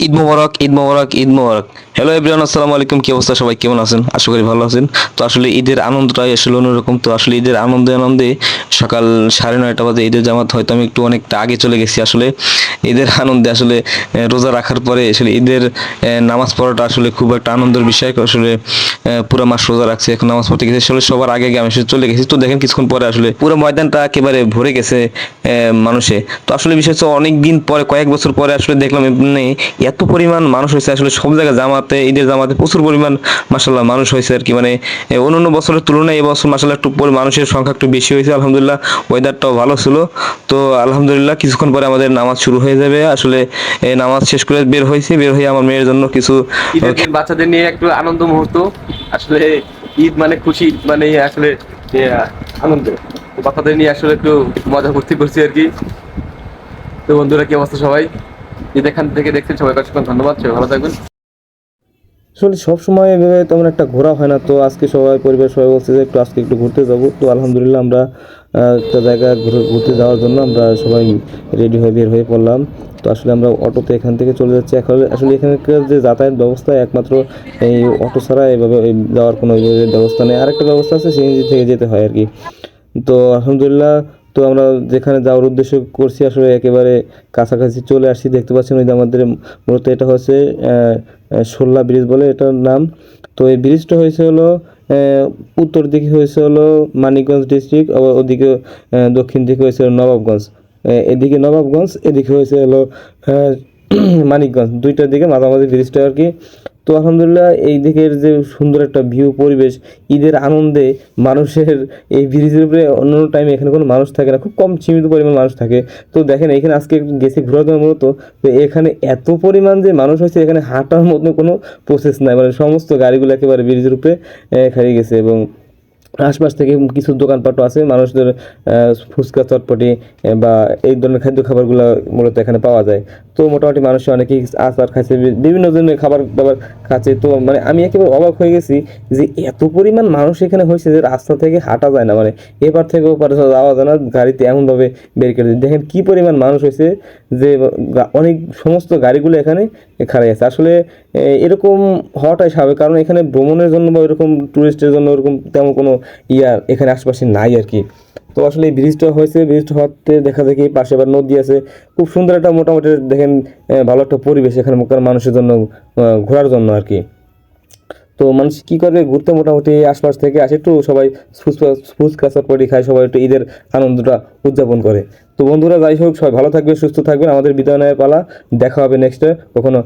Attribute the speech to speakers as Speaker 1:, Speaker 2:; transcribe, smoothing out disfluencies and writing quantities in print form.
Speaker 1: ঈদ মোবারক, ঈদ মোবারক, ঈদ মোবারক। Hello everyone, আসসালামু আলাইকুম। কি অবস্থা সবাই, কেমন আছেন? আশা করি ভালো আছেন। তো আসলে ঈদের আনন্দটাই আসলে অন্যরকম। তো আসলে ঈদের আনন্দে আনন্দে সকাল 9:30 বাজে ঈদের জামাত, হয়তো আমি একটু অনেকটা আগে চলে গেছি। আসলে ঈদের আনন্দে আসলে রোজা রাখার পরে আসলে ঈদের নামাজ পড়াটা আসলে খুব একটা আনন্দের বিষয়। আসলে পুরো মাস রোজা রাখছি, এখন নামাজ পড়তে গেছি। আসলে সবার আগে আগে আমি আসলে চলে গেছি। তো দেখেন কিছুক্ষণ পরে আসলে পুরো ময়দানটা একেবারে ভরে গেছে মানুষে। তো আসলে বিশেষ হচ্ছে অনেক দিন পরে, কয়েক বছর পরে আসলে দেখলাম এমনি এত পরিমাণ মানুষ হয়েছে। আসলে সব জায়গায় জামাতে, ঈদের জামাতে প্রচুর পরিমাণ মাসাল্লাহ মানুষ হয়েছে আর কি। মানে অন্যান্য বছরের তুলনায় এবছর মাসাল্লাহ একটু মানুষের সংখ্যা একটু বেশি হয়েছে। আলহামদুলিল্লাহ, ওয়েদারটাও ভালো ছিল। তো আলহামদুলিল্লাহ কিছুক্ষণ পরে আমাদের নামাজ শুরু হয়ে যাবে। আসলে নামাজ শেষ করে বের হয়েছি, বের হয়ে আমার মেয়ের জন্য কিছু
Speaker 2: ঈদের দিন বাচ্চাদের নিয়ে একটু আনন্দ মুহূর্ত। আসলে ঈদ মানে খুশি, ঈদ মানে আসলে আনন্দ। তো বাচ্চাদের নিয়ে আসলে একটু মজা ফুর্তি করছি আর কি। তো বন্ধুরা, কি অবস্থা সবাই? ঈদ এখান থেকে দেখছেন, সবাইকে অসংখ্য ধন্যবাদ। সবাই ভালো থাকবেন।
Speaker 3: আসলে সব সময় এভাবে তেমন একটা ঘোরা হয় না। তো আজকে সবাই পরিবার সবাই বলছে যে একটু আজকে একটু ঘুরতে যাব। তো আলহামদুলিল্লাহ আমরা একটা জায়গায় ঘুরতে যাওয়ার জন্য আমরা সবাই রেডি হয়ে বের হয়ে পড়লাম। তো আসলে আমরা অটোতে এখান থেকে চলে যাচ্ছি। এখন আসলে এখানকার যে যাতায়াত ব্যবস্থা একমাত্র এই অটো ছাড়া এভাবে যাওয়ার কোনো ব্যবস্থা নেই। আরেকটা ব্যবস্থা আছে, সিএনজি থেকে যেতে হয় আর কি। তো আলহামদুলিল্লাহ, তো আমরা যেখানে যাওয়ার উদ্দেশ্য করছি আসলে একেবারে কাছাকাছি চলে আসছি। দেখতে পাচ্ছেন ওই যে আমাদের মূলত এটা হচ্ছে শোল্লা ব্রিজ বলে এটার নাম। তো এই ব্রিজটা হয়েছে হলো উত্তর দিকে হয়েছে হলো মানিকগঞ্জ ডিস্ট্রিক্ট, আবার ওদিকে দক্ষিণ দিকে হয়েছে হলো নবাবগঞ্জ। এদিকে নবাবগঞ্জ, এদিকে হয়েছে হলো আহ, মানিকগঞ্জ, দুইটার দিকে মাঝামাঝি ব্রিজটা আর কি। তো আলহামদুলিল্লাহ এই দিকের যে সুন্দর একটা ভিউ পরিবেশ, ঈদের আনন্দে মানুষের এই ব্রিজের উপরে অন্যান্য টাইমে এখানে কোনো মানুষ থাকে না, খুব কম সীমিত পরিমাণ মানুষ থাকে। তো দেখেন এখানে আজকে গেছি ঘোরার জন্য মূলত। তো এখানে এত পরিমাণ যে মানুষ হয়েছে, এখানে হাঁটার মতো কোনো প্রসেস নাই, মানে সমস্ত গাড়িগুলো একেবারে ব্রিজের উপরে খারিয়ে গেছে। এবং আশপাশ থেকে কিছু দোকানপাটও আছে মানুষদের ফুচকা চটপটি বা এই ধরনের খাদ্য খাবারগুলো মূলত এখানে পাওয়া যায়। তো মোটামুটি মানুষ অনেকেই আচার খাচ্ছে, বিভিন্ন ধরনের খাবার দাবার খাচ্ছে। তো মানে আমি একেবারে অবাক হয়ে গেছি যে এত পরিমাণ মানুষ এখানে হয়েছে যে রাস্তা থেকে হাঁটা যায় না, মানে এপার থেকে ওপারে যাওয়া যায় না, গাড়িতে এমনভাবে ব্যারিকেড দিয়ে দেখেন কি পরিমাণ মানুষ হয়েছে যে অনেক সমস্ত গাড়িগুলো এখানে খাড়াই আছে। আসলে এরকম হওয়াটাই স্বাভাবিক, কারণ এখানে ভ্রমণের জন্য বা এরকম টুরিস্টের জন্য এরকম তেমন কোনো এখানে আশেপাশে নাই আর কি। তো আসলে এই ব্রিজটা হয়েছে, ব্রিজটা হতে দেখা যায় কি পাশে আবার নদী আছে, খুব সুন্দর একটা মোটামুটি দেখেন ভালো একটা পরিবেশ এখানে মানুষের জন্য ঘোরার জন্য আর কি। তো মানুষ কি করে ঘুরতে মোটামুটি আশপাশ থেকে আসে, একটু সবাই ফুচকা চটপটি খায়, সবাই একটু ঈদের আনন্দটা উদযাপন করে। তো বন্ধুরা, যাই হোক, সবাই ভালো থাকবে, সুস্থ থাকবেন। আমাদের বিদায় নেওয়ার পালা, দেখা হবে নেক্সটে কখনো।